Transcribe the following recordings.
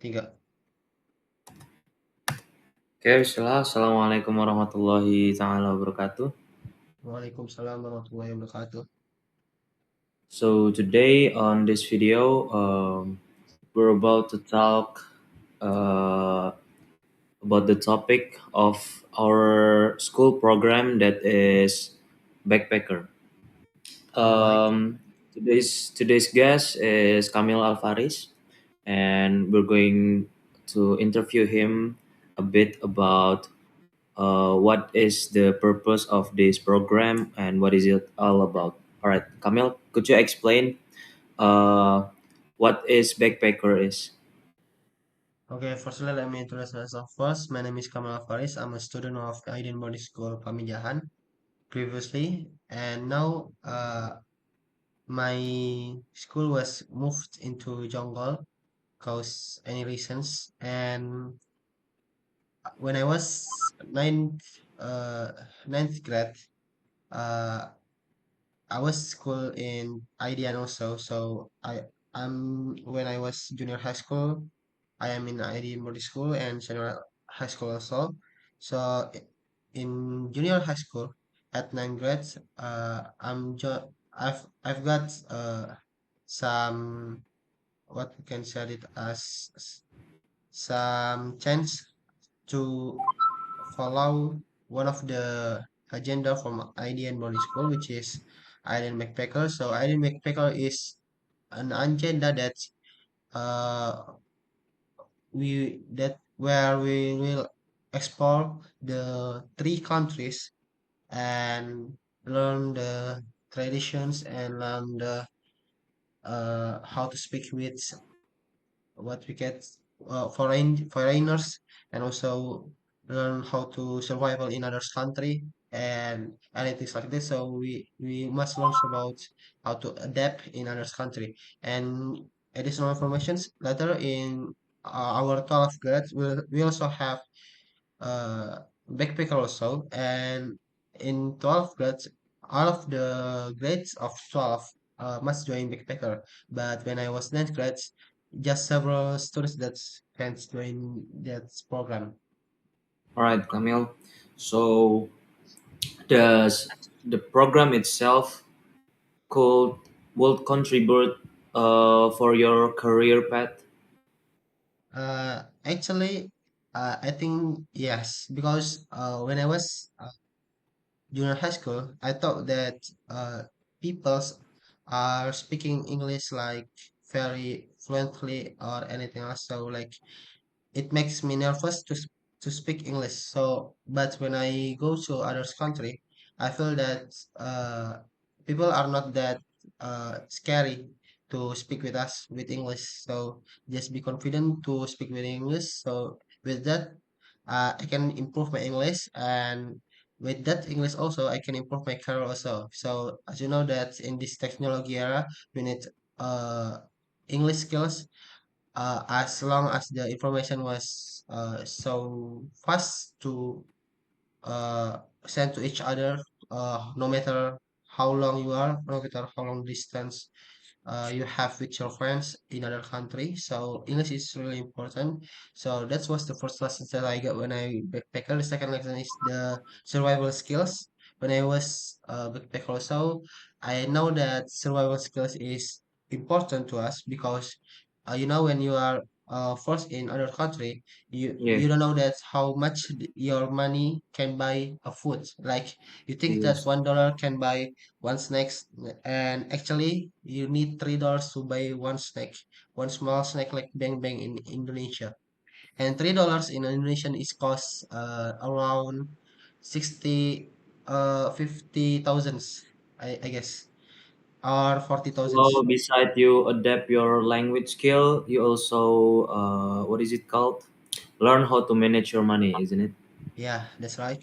Tiga. Oke, bismillah. Assalamualaikum warahmatullahi taala wabarakatuh. Waalaikumsalam warahmatullahi wabarakatuh. So today on this video, we're about to talk uh, about the topic of our school program that is backpacker. All right. Today's guest is Kamil Alvaris, and we're going to interview him a bit about what is the purpose of this program and what is it all about. All right, Kamil, could you explain uh, what is backpacker is? Okay, firstly, let me introduce myself first. My name is Kamal Faris. I'm a student of the Aiden Boarding School, Pamijahan, previously. And now, my school was moved into Jonggol because any reasons. And when I was ninth grade, uh, I was school in IDN also. So when I was junior high school, I am in IDN boarding school and senior high school also. So in junior high school at 9th grade, I've got some what we can say it as some chance to follow one of the agenda from IDN boarding school, which is IDN Backpacker. So IDN Backpacker is an agenda that uh, where we will explore the three countries and learn the traditions and learn the how to speak with what we get foreigners, and also learn how to survive in others country and anything like this. So we must learn about how to adapt in others country. And additional informations later in our 12th grade, we also have uh, backpacker also. And in 12th grades, all of the grades of 12 must join backpacker. But when I was 9th grades, just several students that can join that program. All right, Kamil. So does the program itself could will contribute for your career path? Actually, I think yes, because when I was junior high school, I thought that people are speaking English like very fluently or anything else. So like it makes me nervous to speak English. So, but when I go to others country, I feel that people are not that scary to speak with us with English. So just be confident to speak with English. So with that, I can improve my English, and with that English also I can improve my career also. So as you know that in this technology era, we need uh English skills as long as the information was so fast to uh, send to each other, no matter how long you are, no matter how long distance you have with your friends in other country. So English is really important. So that was the first lesson that I got when I backpacker. The second lesson is the survival skills. When I was backpacker also, I know that survival skills is important to us because when you are first in other country, Yeah. you don't know that how much your money can buy a food. Like you think that Yes. $1 can buy one snack, and actually you need $3 to buy one snack, one small snack like Bang Bang in Indonesia. And $3 in Indonesia is cost around 60 50 thousands, I guess, or 40 So thousands. beside you adapt your language skill, you also what is it called? Learn how to manage your money, isn't it? Yeah, that's right.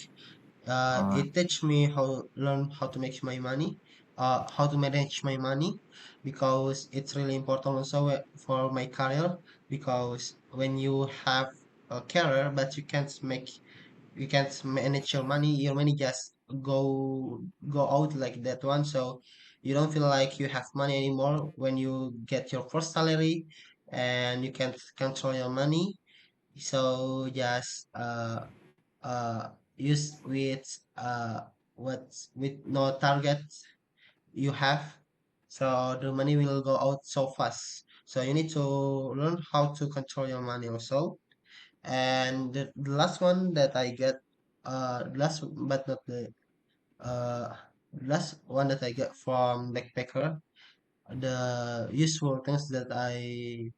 Uh, It teach me how learn how to make my money, how to manage my money, because it's really important also for my career. Because when you have a career but you can't manage your money just go out like that one. So you don't feel like you have money anymore when you get your first salary. and you can control your money. So just use with what with no target you have, so the money will go out so fast. So you need to learn how to control your money also. And the last one that I get, last but not the uh last one that I get from backpacker, the useful things that I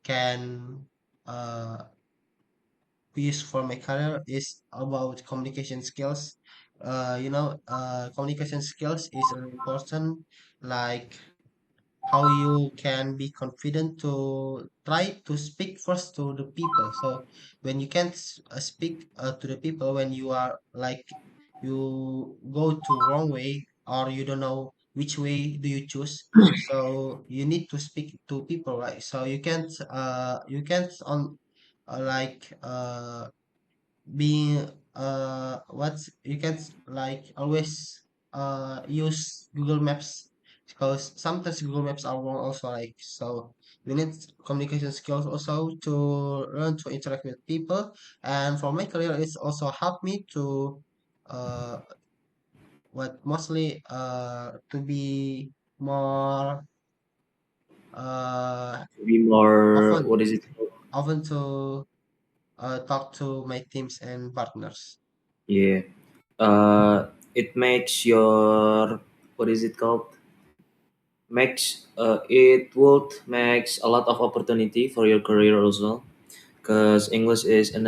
can use for my career is about communication skills. Communication skills is really important, like how you can be confident to try to speak first to the people. So when you can't speak to the people, when you are like you go to wrong way or you don't know which way do you choose, so you need to speak to people, right? So you can't on like being what you can like always use Google Maps, because sometimes Google Maps are wrong also, like. So we need communication skills also to learn to interact with people. And for my career it's also helped me to uh what mostly to be more uh Be more, often what is it called? often to talk to my teams and partners. Yeah. It makes your, what is it called? Makes it would makes a lot of opportunity for your career also, because English is an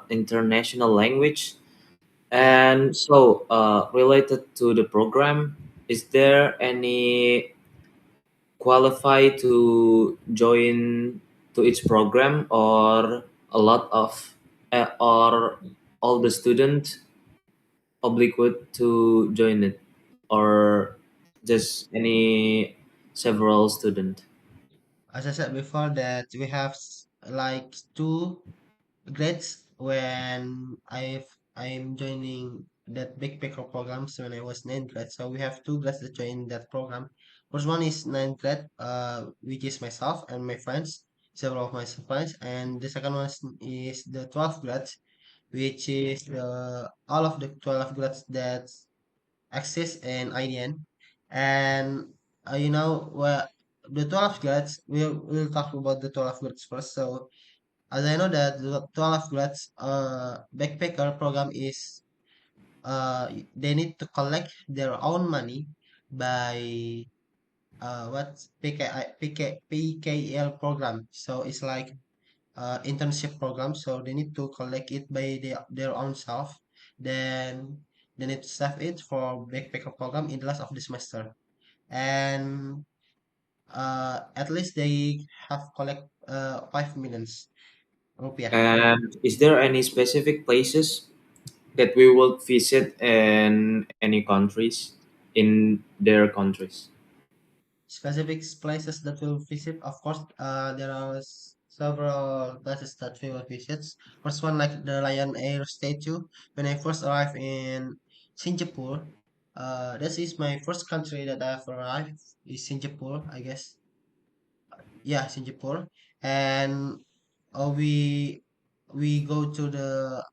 international language. Yeah. And so, related to the program, is there any qualify to join to its program, or a lot of or all the student obligate to join it, or just any several student? As I said before, that we have like two grades when I'm joining that backpacker programs when I was ninth grade. So we have two grades that join that program. First one is ninth grade, which is myself and my friends, several of my friends, and the second one is the 12th grade, which is all of the 12 grades that Axis and IDN. And well, the 12 grades, we'll talk about the 12 grades first. So as I know that the 12 grades backpacker program is they need to collect their own money by what PKL program. So it's like internship program, so they need to collect it by their own self. Then they need to save it for backpacker program in the last of the semester. And at least they have collect 5 millions rupiah. And is there any specific places that we will visit in any countries, in their countries? Specific places that we'll visit, of course, there are several places that we will visit. First one, like the Lion Air statue. When I first arrived in Singapore, this is my first country that I've arrived, is Singapore, I guess. Yeah, Singapore. And we go to the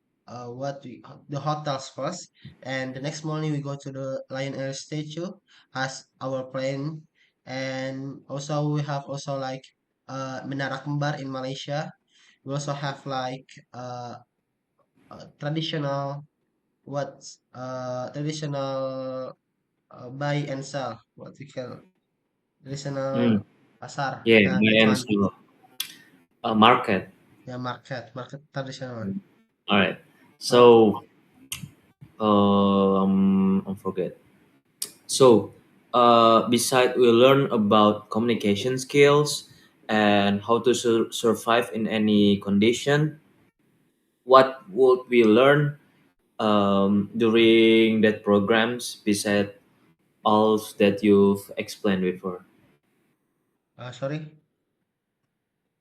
hotels first, and the next morning we go to the Lion Air statue as our plane. And also we have also like Menara Kembar in Malaysia. We also have like traditional what traditional buy and sell, what we call Mm. traditional pasar. Yeah, Yeah, my that one. answer. Market. Yeah, market traditional. All right. Market. So, I forget. So, beside we learn about communication skills and how to survive in any condition, what would we learn during that programs beside all that you've explained before? Sorry.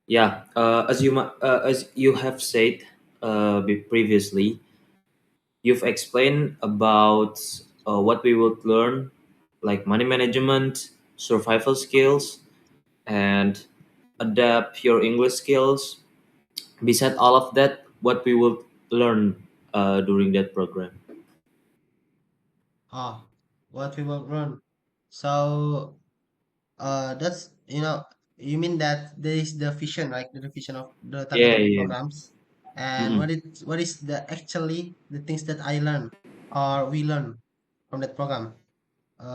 Yeah, as you have said previously, you've explained about what we would learn, like money management, survival skills, and adapt your English skills. Beside all of that, what we will learn during that program. Ah, what we will learn. So, that's, you mean that there is the vision, like the vision of the Yeah, targeted yeah. programs, and Mm-mm. what is the actually the things that I learn or we learn from that program?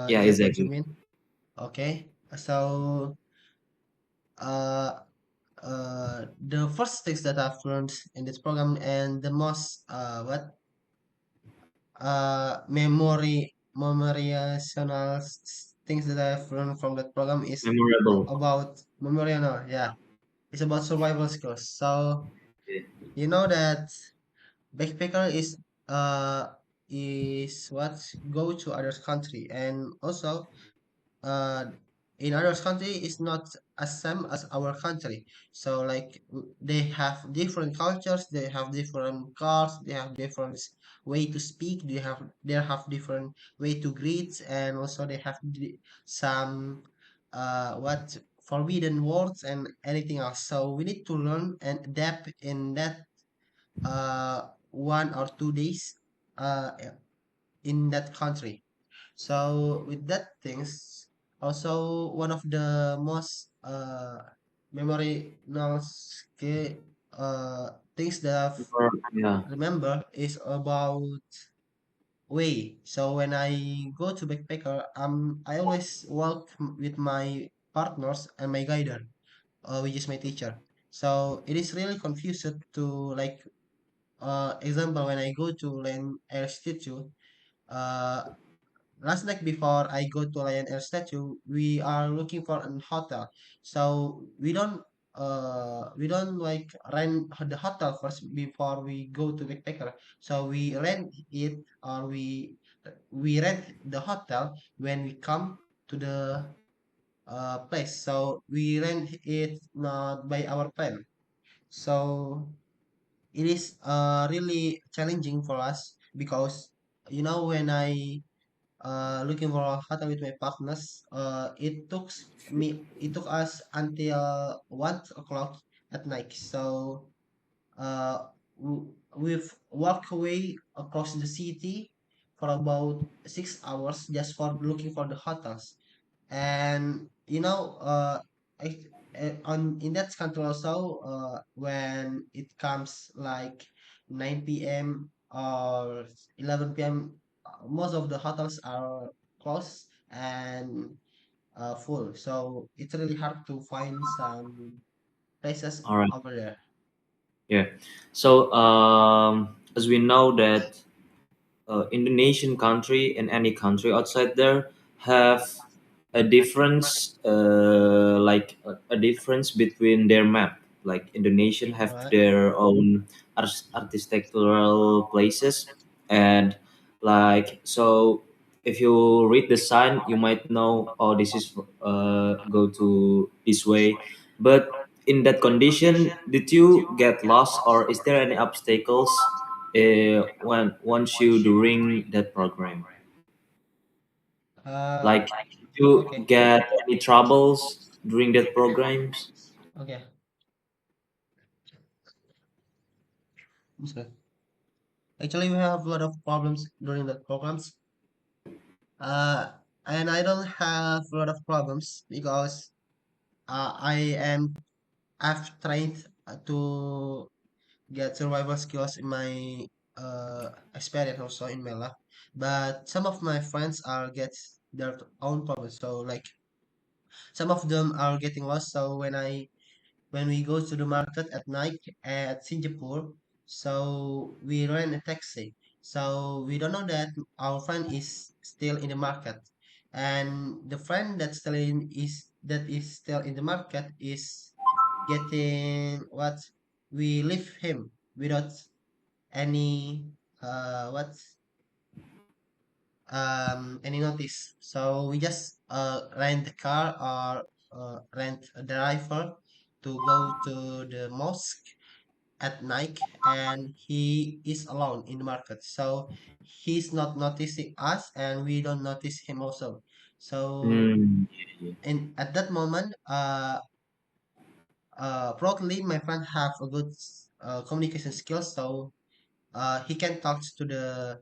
Yeah, Is that what you exactly. mean? Okay. So, uh, the first things that I've learned in this program and the most what memorizational things that I've learned from that program is Memorable. about memorial. Yeah, it's about survival skills. So Yeah. you know that backpacker is what go to other country, and also uh in other country is not as same as our country. So like they have different cultures, they have different cars, they have different way to speak, they have different way to greet, and also they have some what forbidden words and anything else. So we need to learn and adapt in that 1 or 2 days uh in that country. So with that things, also one of the most memory now things that I've Yeah. remember is about way. So when I go to backpacker, I always walk with my partners and my guider, which is my teacher. So it is really confused to like example when I go to Land Air Institute. Uh, Last night before I go to Lion Air Statue, we are looking for an hotel. So we don't like rent the hotel first before we go to backpacker. So we rent it or we rent the hotel when we come to the place. So we rent it not by our plan. So it is really challenging for us because when I looking for a hotel with my partners. It took us until 1 o'clock at night. So we've walked away across the city for about 6 hours just for looking for the hotels. And on in that country also, when it comes like 9 p.m. or 11 p.m., most of the hotels are closed and full. So it's really hard to find some places All right. over there. Yeah. So as we know that Indonesian country and any country outside there have a difference, a difference between their map. Like Indonesian All have right. their own architectural places, and like so, if you read the sign, you might know, oh, this is go to this way. But in that condition, did you get lost, or is there any obstacles when once you during that program? Uh, Like, did you okay. get any troubles during that programs? Okay. I'm sorry. Actually, we have a lot of problems during the programs. Uh, and I don't have a lot of problems because I've trained to get survival skills in my experience also in Mela. But some of my friends are get their own problems. So like some of them are getting lost. So when we go to the market at night at Singapore, so we rent a taxi. So we don't know that our friend is still in the market, and the friend that is still in the market is getting what we leave him without any what any notice. So we just rent the car or rent a driver to go to the mosque at night, and he is alone in the market. So he's not noticing us and we don't notice him also. So Hmm. at that moment, probably my friend have a good communication skills, so he can talk to the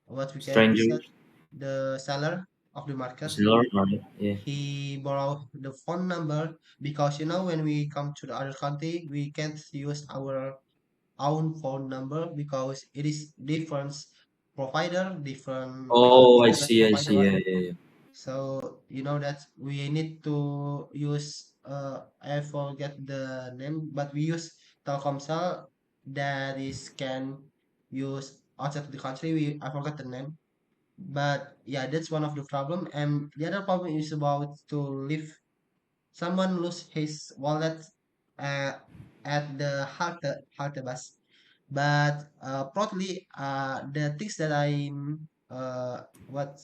what we can say Strangers, the seller of the market. seller, right? Yeah. He borrowed the phone number because when we come to the other country we can't use our own phone number because it is different provider, different Oh, I internet see, I provider, see. right? Yeah, yeah, yeah. So that we need to use I forget the name, but we use Telkomsel that is can use outside of the country. I forgot the name. But yeah, that's one of the problem. And the other problem is about to leave someone lose his wallet uh, at the Halte bus. But probably the things that what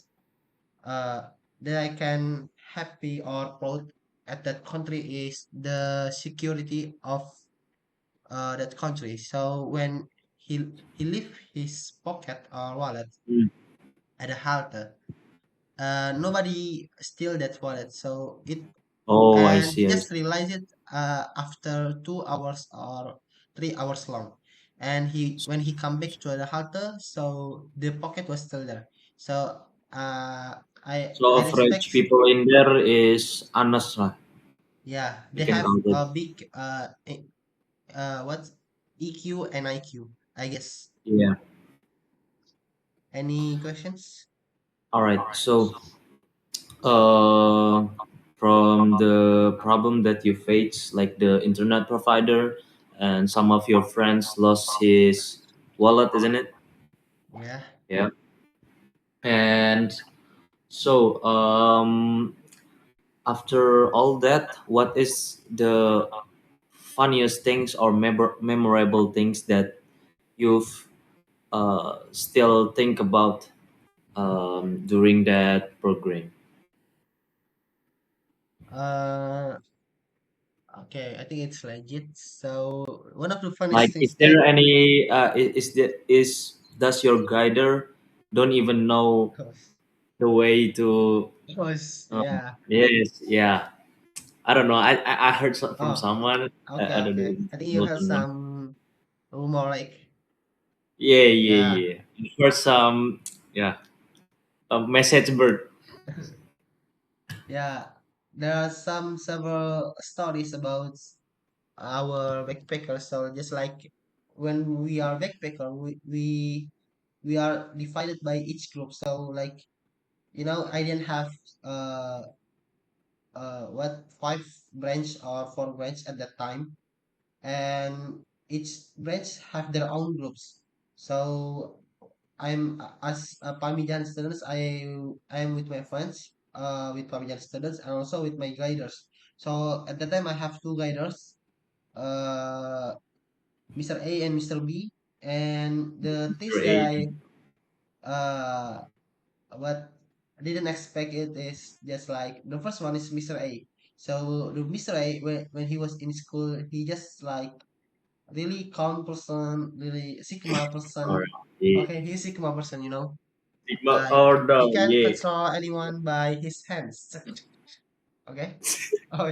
uh, that I can happy or proud at that country is the security of that country. So when he leave his pocket or wallet Mm. at the Halte, nobody steal that wallet. So Oh, I and he see, I just see. realized it after 2 hours or 3 hours long. And when he come back to the halter, so the pocket was still there. So So I average respect. people in there is honest lah. Yeah, You they can have count it. a big what EQ and IQ, I guess. Yeah. Any questions? All right. So, uh, from the problem that you face, like the internet provider, and some of your friends lost his wallet, isn't it? Yeah. Yeah. And so, after all that, what is the funniest things or memorable things that you've still think about during that program? Uh, okay, I think it's legit. So one of the funniest Like, things is that there any is does your guider don't even know the way to was yeah. yes, yeah, I don't know, I heard from Oh, someone, okay, I don't know okay. if I think it's you not have or not. some rumor like Yeah, yeah, yeah, yeah, for some, yeah, a message bird. yeah. There are some several stories about our backpackers. So just like when we are backpacker, we are divided by each group. So like I didn't have uh what 5 branch or 4 branch at that time, and each branch have their own groups. So I'm as a Parmesan students. I am with my friends, with Parmesan students, and also with my guiders. So at that time, I have two guiders, uh, Mr. A and Mr. B. And the things that Great. uh what I didn't expect it is just like the first one is Mr. A. So the Mr. A when he was in school, he just like really calm person, really Sigma All person. right. Yeah. Okay, he's Sigma person, Sigma like or he no, can yeah. control anyone by his hands. Okay. Oh,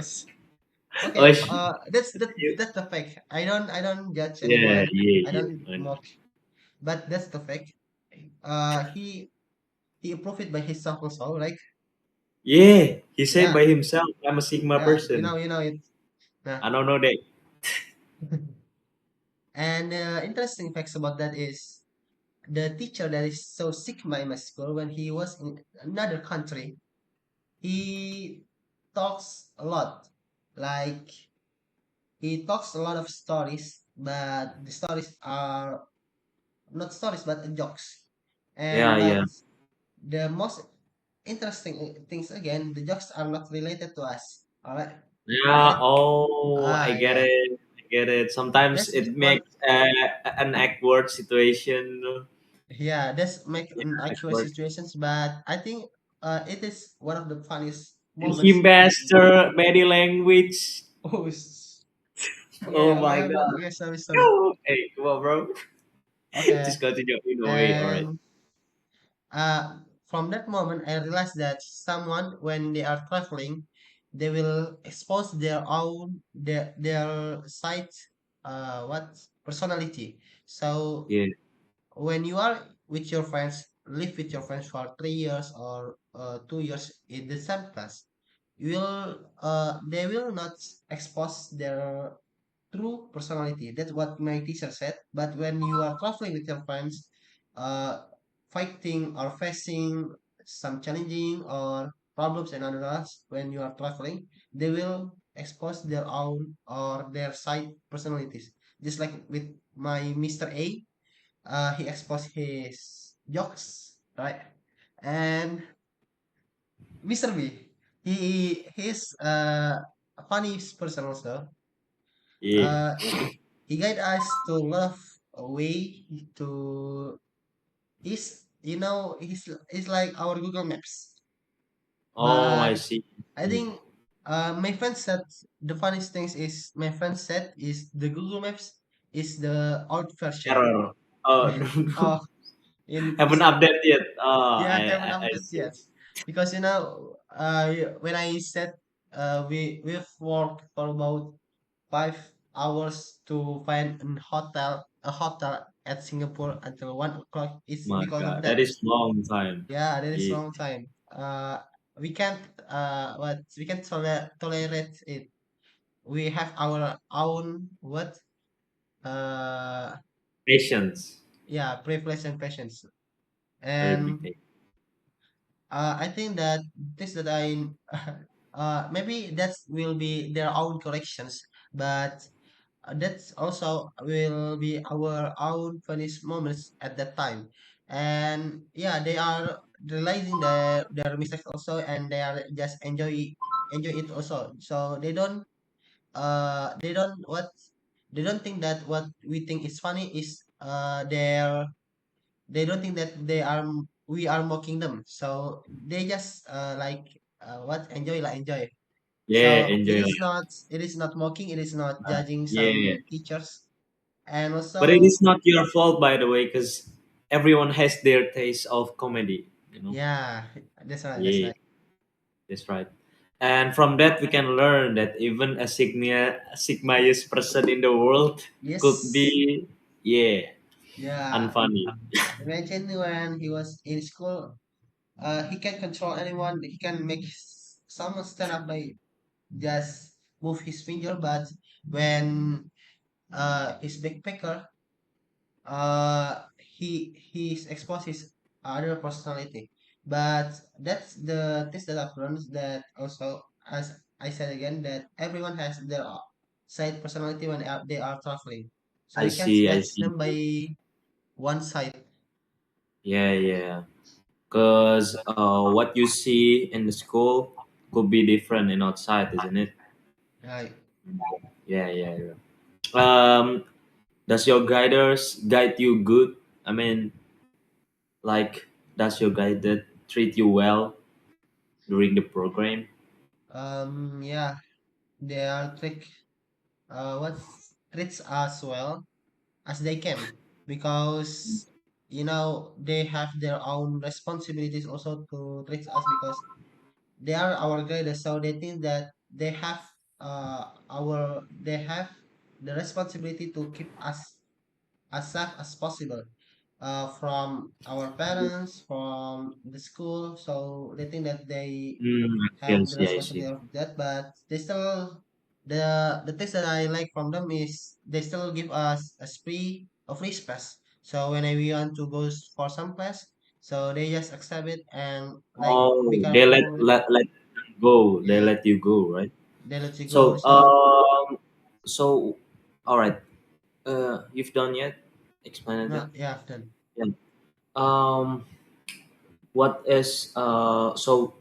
Oh, okay. That's the fact. I don't judge yeah, anyone. yeah, I yeah. don't I know. mock, but that's the fact. He improved it by himself also. Like Yeah, he said yeah, by himself, I'm a Sigma yeah. person. You know it. Yeah. I don't know that. And interesting facts about that is the teacher that is so Sigma in my school when he was in another country, he talks a lot. Like he talks a lot of stories, but the stories are not stories but jokes. Yeah, And yeah. but the most interesting things again, the jokes are not related to us. All right, Yeah, right? oh, I get Yeah. it. I get it. Sometimes That's it one. makes an awkward situation. Yeah, that's make Yeah, actual awkward. situations, but I think it is one of the funniest And he moments in. master body language. Oh, Oh okay, okay, my okay, god. okay. Sorry, sorry. Yo, hey, come on, bro. Okay, Just continue. In a way, all right. and from that moment, I realized that someone when they are traveling, they will expose their own their site what personality. So Yeah. when you are with your friends, live with your friends for 3 years or 2 years in the same class, you will they will not expose their true personality. That's what my teacher said. But when you are traveling with your friends, uh, fighting or facing some challenging or problems and others, when you are traveling, they will expose their own or their side personalities. Just like with my Mr. A, he exposed his jokes, right? And Mr. B, he's a funny person also. Yeah. Uh, he guide us to love a way to is he's like our Google Maps. Oh, I But see. I think my friend said the funniest things is my friend said is the Google Maps is the old version. Error. Oh, Oh, in haven't updated yet. Oh, yeah, haven't I updated see. yet because when I said we've worked for about 5 hours to find a hotel at Singapore until 1 o'clock. It's My because of God, that. that is long time. Yeah, that is Yeah. long time. We can't we can't tolerate it. We have our own what Patience. yeah, privilege and patience. Very big And thing. I think that this that I maybe that will be their own corrections, but that's also will be our own funniest moments at that time. And yeah, they are realizing their mistakes also, and they are just enjoy it also. So they don't what they don't think that what we think is funny is they don't think that we are mocking them. So they just like what enjoy. Yeah, So enjoy. it is not mocking, it is not judging Yeah. some teachers. And But it also is not your fault, by the way, because everyone has their taste of comedy. You know. yeah, that's Yeah, right. that's right. And from that, we can learn that even a sigmaist person in the world could Yes. be, yeah, Yeah. unfunny. Imagine when he was in school, he can control anyone, he can make someone stand up by just move his finger, but when his backpacker he's exposed his other personality. But that's the things that I've learned, that also, as I said again, that everyone has their side personality when they are traveling, so you can't I judge see. them by one side. Yeah, yeah. Because what you see in the school could be different in outside, isn't it? Right. Yeah, yeah, yeah. Does your guiders guide you good? I mean, like, does your guide treat you well during the program? Yeah, they are what treats us well as they can, because they have their own responsibilities also to treat us, because they are our guiders, so they think that they have the responsibility to keep us as safe as possible, from our parents, from the school. So they think that they have the I see. responsibility of that, but they still the things that I like from them is they still give us a free space. So when we want to go for some class, so they just accept it and like be Oh, they careful. let go. They Yeah, let you go, right? they let you go. So, So so, all right. You've done yet? Explain it. no, yeah, done. Yeah. Um, what is so?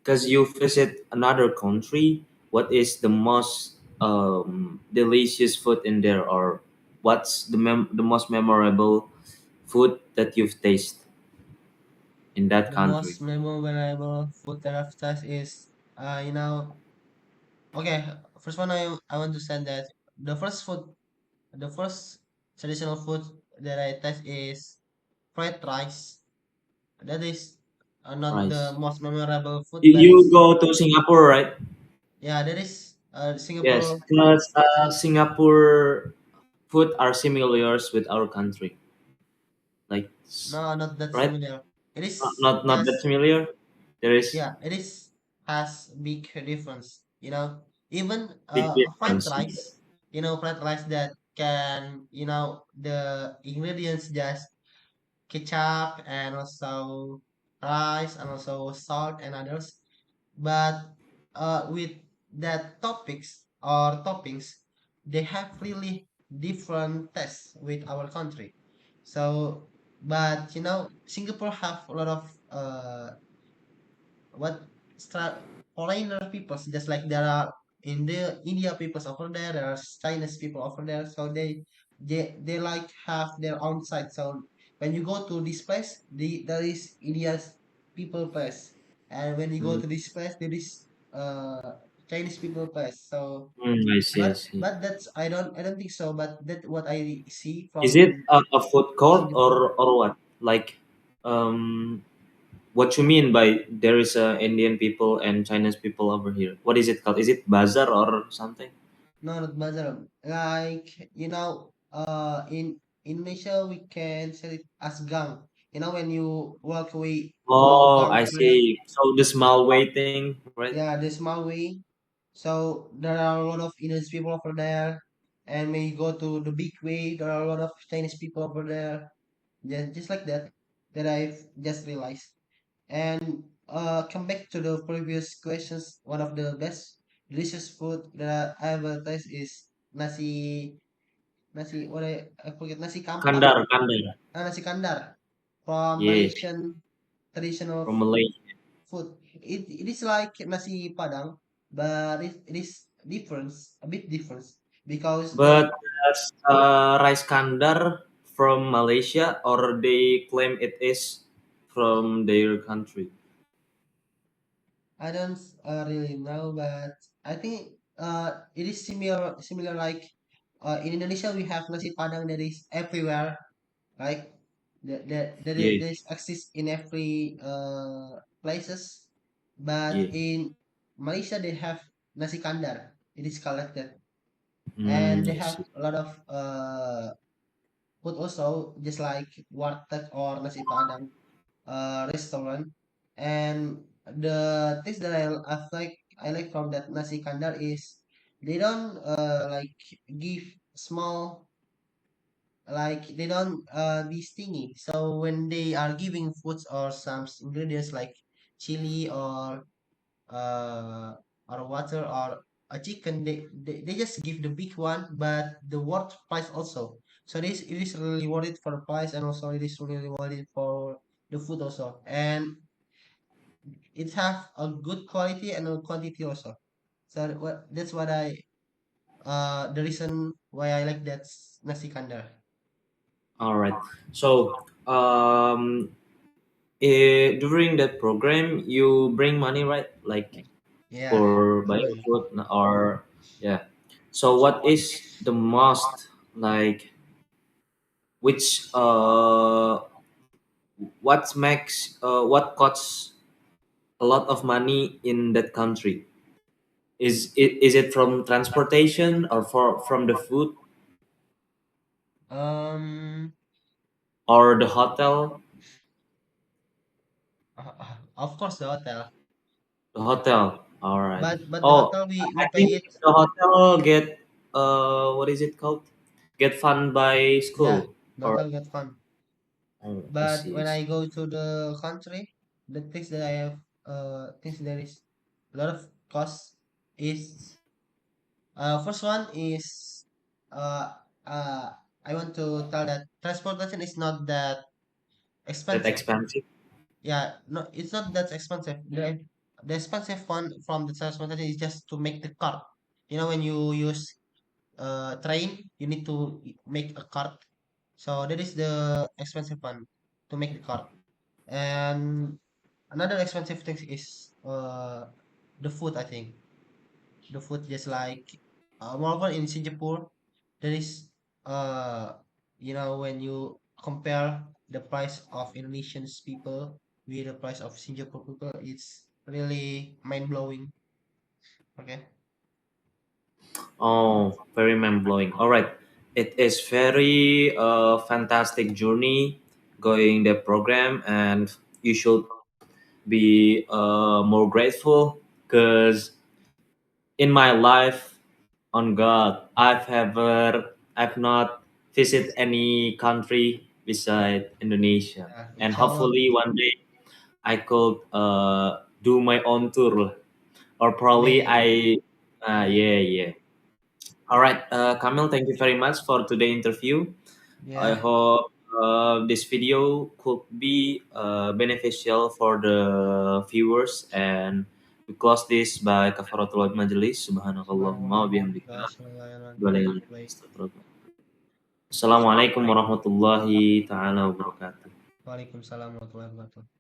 Because you visit another country, what is the most delicious food in there, or what's the most memorable food that you've tasted in that The country? most memorable food that I've touched is okay. First one, I want to say that the first food the first traditional food that I taste is fried rice. That is not the Rice. most memorable food, but You it's go to Singapore, right? Yeah, there is Yes, Singapore. because Singapore food are similar with our country, like No, not that right? similar. It Not, is not not that just familiar. There is yeah, it is has big difference. Even big fried difference. rice. Fried rice that can the ingredients just ketchup and also rice and also salt and others. But with that topics or toppings, they have really different tastes with our country. So, but Singapore have a lot of what foreigner peoples, just like there are in the India peoples over there are Chinese people over there, so they like have their own side. So when you go to this place, there is India's people place, and when you go Mm, to this place, there is Chinese people place. So I see. I see. that's I don't think so, but that what I see Is it from a food court Singapore. or what? Like, um, what you mean by there is Indian people and Chinese people over here? What is it called? Is it bazaar or something? No, not Mazaram. Like, in Indonesia, we can say it as gang. When you walk away to Oh, gang I place, see. So the small waiting, right? yeah, the small way. So there are a lot of Indian people over there. And when you go to the big way, there are a lot of Chinese people over there. Just like that, that I've just realized. And come back to the previous questions. One of the best delicious food that I ever taste is I forget nasi kampak. Kandar, kandar. Nasi kandar from Yeah, Malaysian traditional from Malaysia. food. It is like nasi padang, but it is different, a bit different because But the that's rice kandar from Malaysia, or they claim it is from their country. I don't really know, but I think it is similar like in Indonesia we have nasi padang that is everywhere, like Yeah, that is exists in every places, but yeah. in Malaysia they have nasi kandar. It is collected, and they I have see. a lot of food also, just like warteg or nasi padang restaurant. And the things that I like from that nasi kandar is they don't like give small, like they don't be stingy. So when they are giving foods or some ingredients like chili uh or water or a chicken, they just give the big one, but the worth price also. So this it is really worth it for the price, and also it is really worth it for the food also. And it have a good quality and a quantity also. So that's what I the reason why I like that nasi kandar. All right. So, during that program, you bring money, right? Like Yeah, for buying really. food or yeah. So, what is the most like which what costs a lot of money in that country? Is it from transportation or from the food Um, or the hotel? of course the hotel, The hotel. All right. but the Oh, hotel we I pay think it. the hotel get what is it called? Get fund by Yeah, school the or hotel get fun. oh, I But see. I when see. I go to the country, the things that I have, things there is a lot of cost is first one is uh uh I want to tell that transportation is not that That expensive. expensive. Yeah, no, it's not that expensive. The expensive one from the transportation is just to make the cart. When you use train, you need to make a cart. So that is the expensive one to make the cart. And another expensive thing is the food, I think. The food, just like moreover in Singapore, there is uh when you compare the price of Indonesians people with the price of Singapore people, it's really mind blowing, Okay. Oh, very mind blowing. All right, it is very fantastic journey going the program, and you should be more grateful because in my life, on God, I've not visit any country beside Indonesia, Yeah, and inshallah. hopefully one day I could do my own tour, or probably Amin. I, Amin. yeah, yeah. All right, Kamil, thank you very much for today interview. I Yeah. hope this video could be beneficial for the viewers, and we close this by kafaratul majelis subhanakallahumma wa Subhanallah, bihamdika subhanallah, wa la ilaha illa anta astaghfiruka. Assalamualaikum warahmatullahi taala wabarakatuh. Waalaikumsalam warahmatullahi wabarakatuh.